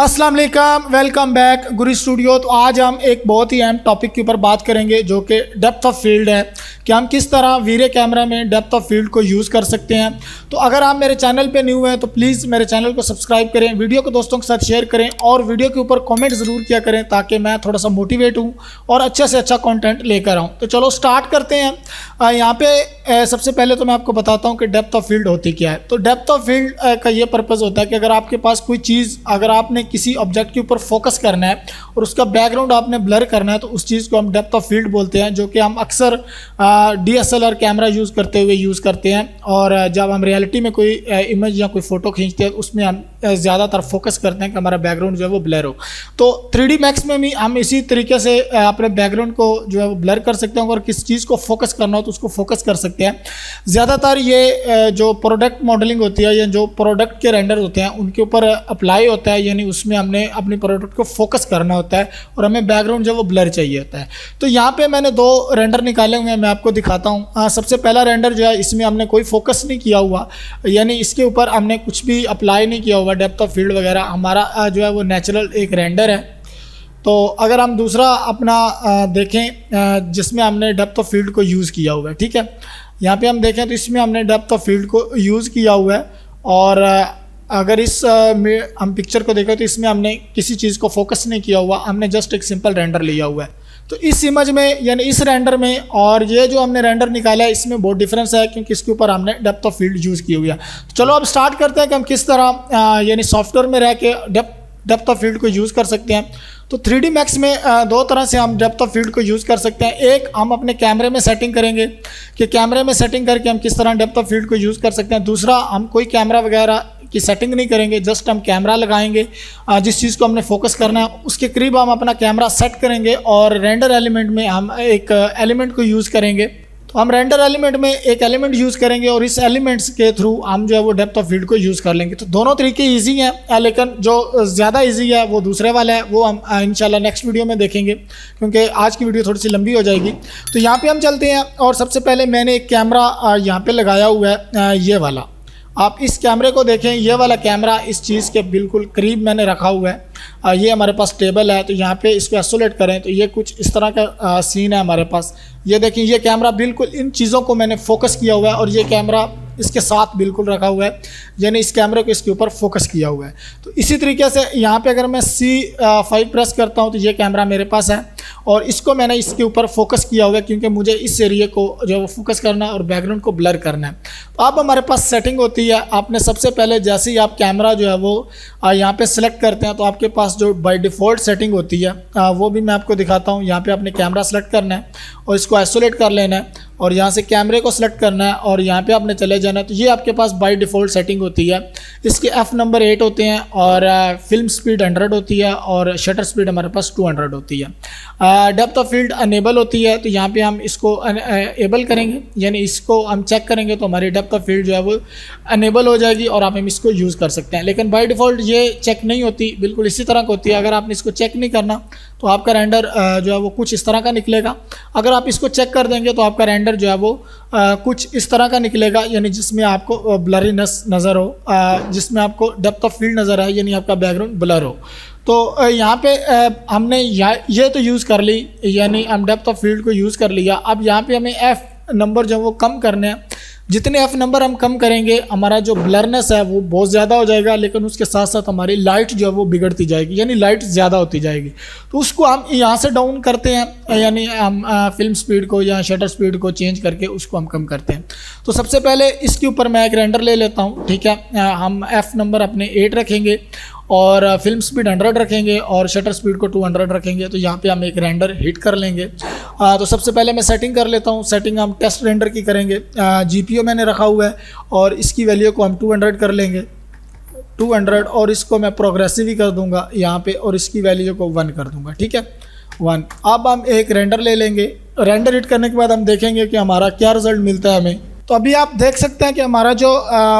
अस्सलाम वालेकुम, welcome back गुरी studio. तो आज हम एक बहुत ही अहम टॉपिक के ऊपर बात करेंगे जो कि डेप्थ ऑफ फील्ड है कि हम किस तरह वीरे कैमरा में डेप्थ ऑफ फील्ड को यूज़ कर सकते हैं। तो अगर आप मेरे चैनल पे न्यू हैं तो प्लीज़ मेरे चैनल को सब्सक्राइब करें, वीडियो को दोस्तों के साथ शेयर करें और वीडियो के ऊपर कॉमेंट ज़रूर किया करें ताकि मैं थोड़ा सा मोटिवेट हूँ और अच्छे से अच्छा कॉन्टेंट लेकर आऊँ। तो चलो स्टार्ट करते हैं। यहाँ पे सबसे पहले तो मैं आपको बताता हूँ कि डेप्थ ऑफ फील्ड होती क्या है। तो डेप्थ ऑफ फील्ड का ये पर्पज़ होता है कि अगर आपके पास कोई चीज़, अगर आपने किसी ऑब्जेक्ट के ऊपर फोकस करना है और उसका बैकग्राउंड आपने ब्लर करना है तो उस चीज़ को हम डेप्थ ऑफ फील्ड बोलते हैं, जो कि हम अक्सर DSLR कैमरा यूज़ करते हुए यूज़ करते हैं। और जब हम रियलिटी में कोई इमेज या कोई फ़ोटो खींचते हैं तो उसमें हम ज़्यादातर फोकस करते हैं कि हमारा बैकग्राउंड जो है वो ब्लर हो। तो 3D मैक्स में भी हम इसी तरीके से अपने बैकग्राउंड को जो है वो ब्लर कर सकते हैं और किस चीज़ को फोकस करना हो तो उसको फोकस कर सकते हैं। ज़्यादातर ये जो प्रोडक्ट मॉडलिंग होती है या जो प्रोडक्ट के रेंडर होते हैं उनके ऊपर अप्लाई होता है, यानी उसमें हमने अपनी प्रोडक्ट को फोकस करना होता है और हमें बैकग्राउंड जो है वो ब्लर चाहिए होता है। तो यहाँ पे मैंने 2 रेंडर निकाले हुए हैं, मैं आपको दिखाता हूँ। सबसे पहला रेंडर जो है इसमें हमने कोई फोकस नहीं किया हुआ, यानी इसके ऊपर हमने कुछ भी अप्लाई नहीं किया हुआ डेप्थ ऑफ फील्ड वगैरह, हमारा जो है वो नेचुरल एक रेंडर है। तो अगर हम दूसरा अपना देखें जिसमें हमने डेप्थ ऑफ फील्ड को यूज़ किया हुआ है, ठीक है, यहाँ पे हम देखें तो इसमें हमने डेप्थ ऑफ फील्ड को यूज़ किया हुआ है। और अगर इस में हम पिक्चर को देखें तो इसमें हमने किसी चीज़ को फोकस नहीं किया हुआ, हमने जस्ट एक सिंपल रेंडर लिया हुआ है। तो इस इमेज में यानी इस रेंडर में और ये जो हमने रेंडर निकाला है इसमें बहुत डिफरेंस है क्योंकि इसके ऊपर हमने डेप्थ ऑफ फील्ड यूज़ की हुई है। तो चलो अब स्टार्ट करते हैं कि हम किस तरह यानी सॉफ्टवेयर में रह के डेप्थ ऑफ फील्ड को यूज़ कर सकते हैं। तो 3D मैक्स में 2 तरह से हम डेप्थ ऑफ फील्ड को यूज़ कर सकते हैं। एक, हम अपने कैमरे में सेटिंग करेंगे कि कैमरे में सेटिंग करके हम किस तरह डेप्थ ऑफ फील्ड को यूज़ कर सकते हैं। दूसरा, हम कोई कैमरा वगैरह की सेटिंग नहीं करेंगे, जस्ट हम कैमरा लगाएंगे, जिस चीज़ को हमने फोकस करना है उसके करीब हम अपना कैमरा सेट करेंगे और रेंडर एलिमेंट में हम एक एलिमेंट को यूज़ करेंगे। तो हम रेंडर एलिमेंट में एक एलिमेंट यूज़ करेंगे और इस एलिमेंट्स के थ्रू हम जो है वो डेप्थ ऑफ फील्ड को यूज़ कर लेंगे। तो दोनों तरीके ईजी हैं, लेकिन जो ज़्यादा ईजी है वो दूसरे वाला है, वो हम इंशाल्लाह नेक्स्ट वीडियो में देखेंगे क्योंकि आज की वीडियो थोड़ी सी लंबी हो जाएगी। तो यहाँ पे हम चलते हैं और सबसे पहले मैंने एक कैमरा यहाँ पे लगाया हुआ है, ये वाला। आप इस कैमरे को देखें, ये वाला कैमरा इस चीज़ के बिल्कुल करीब मैंने रखा हुआ है। ये हमारे पास टेबल है, तो यहाँ पे इसको आइसोलेट करें तो ये कुछ इस तरह का सीन है हमारे पास। ये देखें, ये कैमरा बिल्कुल इन चीज़ों को मैंने फोकस किया हुआ है और ये कैमरा इसके साथ बिल्कुल रखा हुआ है, यानी इस कैमरे को इसके ऊपर फोकस किया हुआ है। तो इसी तरीके से यहाँ पे अगर मैं C5 प्रेस करता हूँ तो ये कैमरा मेरे पास है और इसको मैंने इसके ऊपर फोकस किया हुआ है क्योंकि मुझे इस एरिया को जो है वो फोकस करना है और बैकग्राउंड को ब्लर करना है। तो अब हमारे पास सेटिंग होती है, आपने सबसे पहले जैसे ही आप कैमरा जो है वो यहाँ पे सिलेक्ट करते हैं तो आपके पास जो बाय डिफ़ॉल्ट सेटिंग होती है वो भी मैं आपको दिखाता हूँ। यहाँ पे आपने कैमरा सेलेक्ट करना है और इसको आइसोलेट कर लेना है और यहाँ से कैमरे को सिलेक्ट करना है और यहाँ पे आपने चले जाना है। तो ये आपके पास बाय डिफ़ॉल्ट सेटिंग होती है। इसके F नंबर 8 होते हैं और फिल्म स्पीड 100 होती है और शटर स्पीड हमारे पास 200 होती है। डेप्थ ऑफ फील्ड अनेबल होती है, तो यहाँ पे हम इसको एबल करेंगे, यानी इसको हम चेक करेंगे तो हमारी डेप्थ ऑफ फील्ड जो है वो अनेबल हो जाएगी और आप हम इसको यूज़ कर सकते हैं। लेकिन बाय डिफ़ॉल्ट ये चेक नहीं होती, बिल्कुल इसी तरह की होती है। अगर आपने इसको चेक नहीं करना तो आपका रेंडर जो है वो कुछ इस तरह का निकलेगा। अगर आप इसको चेक कर देंगे तो आपका रेंडर जो है वो कुछ इस तरह का निकलेगा, यानी जिसमें आपको ब्लरीनेस नज़र हो, जिसमें आपको डेप्थ ऑफ फील्ड नज़र आए, यानी आपका बैकग्राउंड ब्लर हो। तो यहाँ पे हमने ये तो यूज़ कर ली, यानी हम डेप्थ ऑफ फील्ड को यूज़ कर लिया। अब यहाँ पे हमें F नंबर जो वो कम करने हैं। जितने F नंबर हम कम करेंगे हमारा जो ब्लरनेस है वो बहुत ज़्यादा हो जाएगा, लेकिन उसके साथ साथ हमारी लाइट जो है वो बिगड़ती जाएगी, यानी लाइट ज़्यादा होती जाएगी। तो उसको हम यहाँ से डाउन करते हैं, यानी हम फिल्म स्पीड को या शटर स्पीड को चेंज करके उसको हम कम करते हैं। तो सबसे पहले इसके ऊपर मैं एक रेंडर ले लेता हूँ, ठीक है। हम F नंबर अपने 8 रखेंगे और फिल्म स्पीड 100 रखेंगे और शटर स्पीड को 200 रखेंगे। तो यहाँ पे हम एक रेंडर हिट कर लेंगे। तो सबसे पहले मैं सेटिंग कर लेता हूँ। सेटिंग हम टेस्ट रेंडर की करेंगे। GPU मैंने रखा हुआ है और इसकी वैल्यू को हम 200 कर लेंगे, 200, और इसको मैं प्रोग्रेसिव ही कर दूंगा यहाँ पे और इसकी वैल्यू को 1 कर दूंगा, ठीक है, 1। अब हम एक रेंडर ले लेंगे। रेंडर हिट करने के बाद हम देखेंगे कि हमारा क्या रिजल्ट मिलता है हमें। तो अभी आप देख सकते हैं कि हमारा जो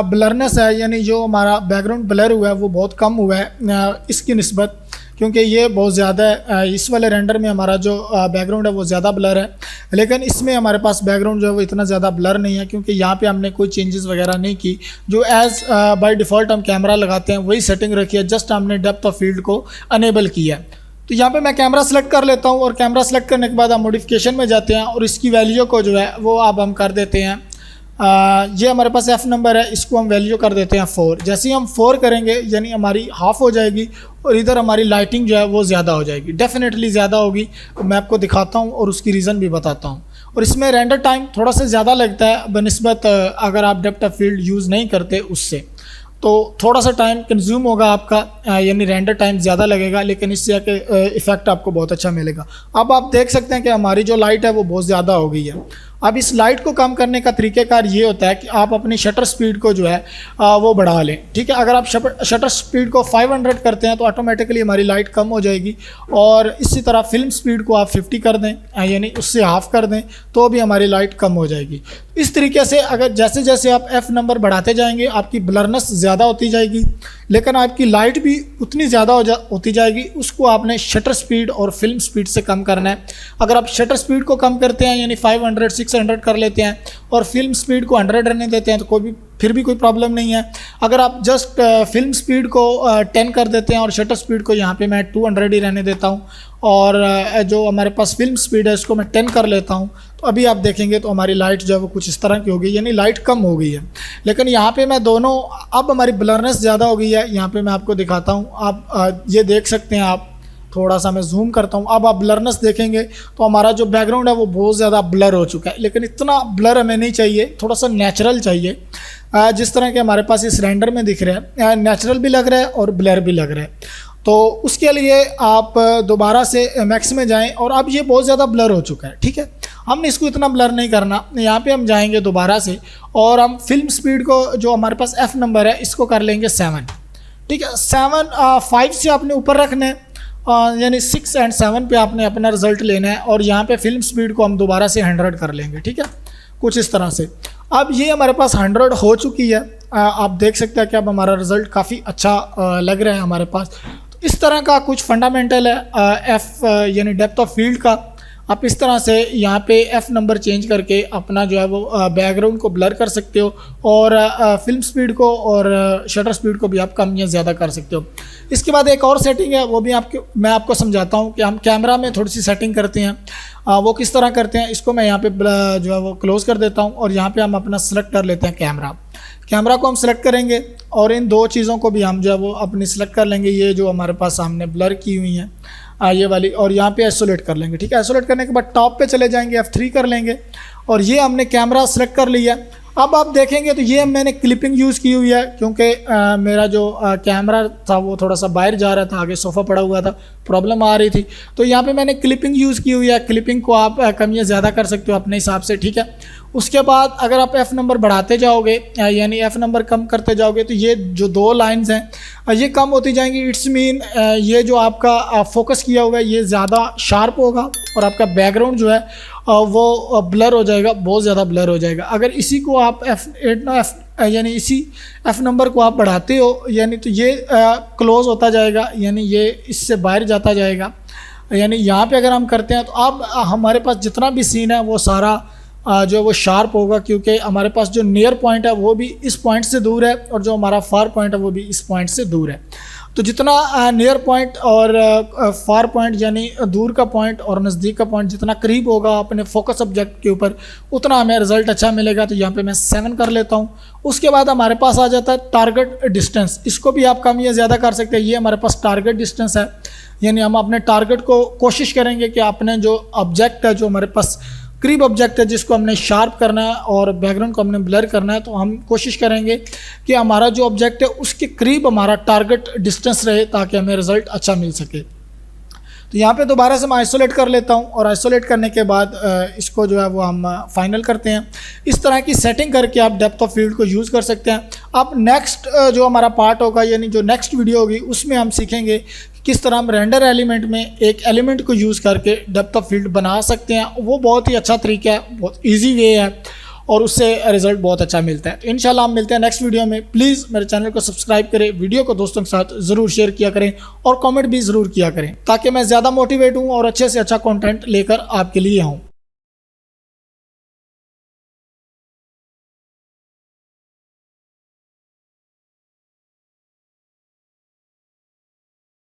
ब्लरनेस है, यानी जो हमारा बैकग्राउंड ब्लर हुआ है वो बहुत कम हुआ है इसकी निस्बत, क्योंकि ये बहुत ज़्यादा इस वाले रेंडर में हमारा जो बैकग्राउंड है वो ज़्यादा ब्लर है, लेकिन इसमें हमारे पास बैकग्राउंड जो है वो इतना ज़्यादा ब्लर नहीं है, क्योंकि यहाँ पे हमने कोई चेंजेस वगैरह नहीं की। जो एज़ बाय डिफ़ॉल्ट हम कैमरा लगाते हैं वही सेटिंग रखी है, जस्ट हमने डेप्थ ऑफ फील्ड को अनेबल किया है। तो यहाँ पे मैं कैमरा सेलेक्ट कर लेता हूँ और कैमरा सेलेक्ट करने के बाद हम मॉडिफिकेशन में जाते हैं और इसकी वैल्यू को जो है वो अब हम कर देते हैं, ये हमारे पास F नंबर है, इसको हम वैल्यू कर देते हैं 4। जैसे ही हम 4 करेंगे यानी हमारी हाफ़ हो जाएगी और इधर हमारी लाइटिंग जो है वो ज़्यादा हो जाएगी, डेफिनेटली ज़्यादा होगी। मैं आपको दिखाता हूँ और उसकी रीज़न भी बताता हूँ। और इसमें रेंडर टाइम थोड़ा सा ज़्यादा लगता है बनिस्बत अगर आप डेप्थ ऑफ फील्ड यूज़ नहीं करते उससे, तो थोड़ा सा टाइम कंज्यूम होगा आपका, यानी रेंडर टाइम ज़्यादा लगेगा, लेकिन इससे के इफ़ेक्ट आपको बहुत अच्छा मिलेगा। अब आप देख सकते हैं कि हमारी जो लाइट है वो बहुत ज़्यादा हो गई है। अब इस लाइट को कम करने का तरीक़ेकार ये होता है कि आप अपनी शटर स्पीड को जो है वो बढ़ा लें, ठीक है। अगर आप शटर स्पीड को 500 करते हैं तो ऑटोमेटिकली हमारी लाइट कम हो जाएगी, और इसी तरह फिल्म स्पीड को आप 50 कर दें, यानी उससे हाफ़ कर दें, तो भी हमारी लाइट कम हो जाएगी। इस तरीके से अगर जैसे जैसे आप F नंबर बढ़ाते जाएंगे आपकी ब्लरनेस ज़्यादा होती जाएगी, लेकिन आपकी लाइट भी उतनी ज़्यादा होती जाएगी। उसको आपने शटर स्पीड और फिल्म स्पीड से कम करना है। अगर आप शटर स्पीड को कम करते हैं यानी 500 600 कर लेते हैं और फिल्म स्पीड को 100 रहने देते हैं तो फिर भी कोई प्रॉब्लम नहीं है। अगर आप जस्ट फिल्म स्पीड को 10 कर देते हैं और शटर स्पीड को यहाँ पे मैं 200 ही रहने देता हूँ, और जो हमारे पास फिल्म स्पीड है इसको मैं 10 कर लेता हूँ, तो अभी आप देखेंगे तो हमारी लाइट जो है वो कुछ इस तरह की हो गई, यानी लाइट कम हो गई है। लेकिन यहाँ पे मैं दोनों, अब हमारी ब्लरनेस ज़्यादा हो गई है। यहाँ पे मैं आपको दिखाता हूँ, आप ये देख सकते हैं, आप थोड़ा सा मैं जूम करता हूँ। अब आप ब्लरनेस देखेंगे तो हमारा जो बैकग्राउंड है वो बहुत ज़्यादा ब्लर हो चुका है, लेकिन इतना ब्लर हमें नहीं चाहिए, थोड़ा सा नेचुरल चाहिए, जिस तरह के हमारे पास इस रेंडर में दिख रहा है, नेचुरल भी लग रहा है और ब्लर भी लग रहा है। तो उसके लिए आप दोबारा से मैक्स में जाएं, और अब ये बहुत ज़्यादा ब्लर हो चुका है, ठीक है। हमने इसको इतना ब्लर नहीं करना। यहाँ पे हम जाएंगे दोबारा से और हम फिल्म स्पीड को, जो हमारे पास F नंबर है, इसको कर लेंगे 7, ठीक है। 7 5 से आपने ऊपर रखना है, यानी 6 और 7 पे आपने अपना रिज़ल्ट लेना है, और यहाँ पे फिल्म स्पीड को हम दोबारा से 100 कर लेंगे, ठीक है, कुछ इस तरह से। अब ये हमारे पास 100 हो चुकी है। आप देख सकते हैं कि अब हमारा रिज़ल्ट काफ़ी अच्छा लग रहा है हमारे पास। तो इस तरह का कुछ फंडामेंटल है F यानी डेप्थ ऑफ फील्ड का। आप इस तरह से यहाँ पे F नंबर चेंज करके अपना जो है वो बैकग्राउंड को ब्लर कर सकते हो, और फिल्म स्पीड को और शटर स्पीड को भी आप कम या ज़्यादा कर सकते हो। इसके बाद एक और सेटिंग है, वो भी मैं आपको समझाता हूँ कि हम कैमरा में थोड़ी सी सेटिंग करते हैं। वो किस तरह करते हैं, इसको मैं यहाँ पे जो है वो क्लोज़ कर देता हूँ, और यहाँ पे हम अपना सेलेक्ट कर लेते हैं कैमरा को हम सेलेक्ट करेंगे, और इन दो चीज़ों को भी हम जो है वो अपनी सेलेक्ट कर लेंगे। ये जो हमारे पास सामने ब्लर की हुई हैं ये वाली, और यहाँ पे आइसोलेट कर लेंगे, ठीक है। आइसोलेट करने के बाद टॉप पे चले जाएंगे, F3 कर लेंगे, और ये हमने कैमरा सेलेक्ट कर लिया। अब आप देखेंगे तो ये मैंने क्लिपिंग यूज़ की हुई है, क्योंकि मेरा जो कैमरा था वो थोड़ा सा बाहर जा रहा था, आगे सोफ़ा पड़ा हुआ था, प्रॉब्लम आ रही थी, तो यहाँ पे मैंने क्लिपिंग यूज़ की हुई है। क्लिपिंग को आप कम या ज़्यादा कर सकते हो अपने हिसाब से, ठीक है। उसके बाद अगर आप F नंबर बढ़ाते जाओगे यानी F नंबर कम करते जाओगे तो ये जो 2 लाइंस हैं ये कम होती जाएंगी। इट्स मीन ये जो आपका फोकस किया होगा ये ज़्यादा शार्प होगा, और आपका बैकग्राउंड जो है वो ब्लर हो जाएगा, बहुत ज़्यादा ब्लर हो जाएगा। अगर इसी को आप यानी इसी F नंबर को आप बढ़ाते हो, यानी तो ये क्लोज़ होता जाएगा, यानी ये इससे बाहर जाता जाएगा। यानी यहाँ पे अगर हम करते हैं तो अब हमारे पास जितना भी सीन है वो सारा जो वो शार्प होगा, क्योंकि हमारे पास जो नियर पॉइंट है वो भी इस पॉइंट से दूर है, और जो हमारा फार पॉइंट है वो भी इस पॉइंट से दूर है। तो जितना नियर पॉइंट और फार पॉइंट यानी दूर का पॉइंट और नज़दीक का पॉइंट जितना करीब होगा अपने फोकस ऑब्जेक्ट के ऊपर, उतना हमें रिज़ल्ट अच्छा मिलेगा। तो यहाँ पे मैं 7 कर लेता हूँ। उसके बाद हमारे पास आ जाता है टारगेट डिस्टेंस। इसको भी आप कम या ज़्यादा कर सकते हैं। ये हमारे पास टारगेट डिस्टेंस है, यानी हम अपने टारगेट को कोशिश करेंगे कि अपने जो ऑब्जेक्ट है, जो हमारे पास करीब ऑब्जेक्ट है जिसको हमने शार्प करना है और बैकग्राउंड को हमने ब्लर करना है, तो हम कोशिश करेंगे कि हमारा जो ऑब्जेक्ट है उसके करीब हमारा टारगेट डिस्टेंस रहे, ताकि हमें रिज़ल्ट अच्छा मिल सके। तो यहाँ पे दोबारा से मैं आइसोलेट कर लेता हूँ, और आइसोलेट करने के बाद इसको जो है वो हम फाइनल करते हैं। इस तरह की सेटिंग करके आप डेप्थ ऑफ फील्ड को यूज़ कर सकते हैं। अब नेक्स्ट जो हमारा पार्ट होगा, यानी जो नेक्स्ट वीडियो होगी, उसमें हम सीखेंगे किस तरह हम रेंडर एलिमेंट में एक एलिमेंट को यूज़ करके डेप्थ ऑफ फील्ड बना सकते हैं। वो बहुत ही अच्छा तरीका है, बहुत ईजी वे है, और उससे रिजल्ट बहुत अच्छा मिलता है। तो इंशाल्लाह हम मिलते हैं नेक्स्ट वीडियो में। प्लीज़ मेरे चैनल को सब्सक्राइब करें, वीडियो को दोस्तों के साथ ज़रूर शेयर किया करें और कमेंट भी ज़रूर किया करें ताकि मैं ज़्यादा मोटिवेट हूँ और अच्छे से अच्छा कंटेंट लेकर आपके लिए आऊँ।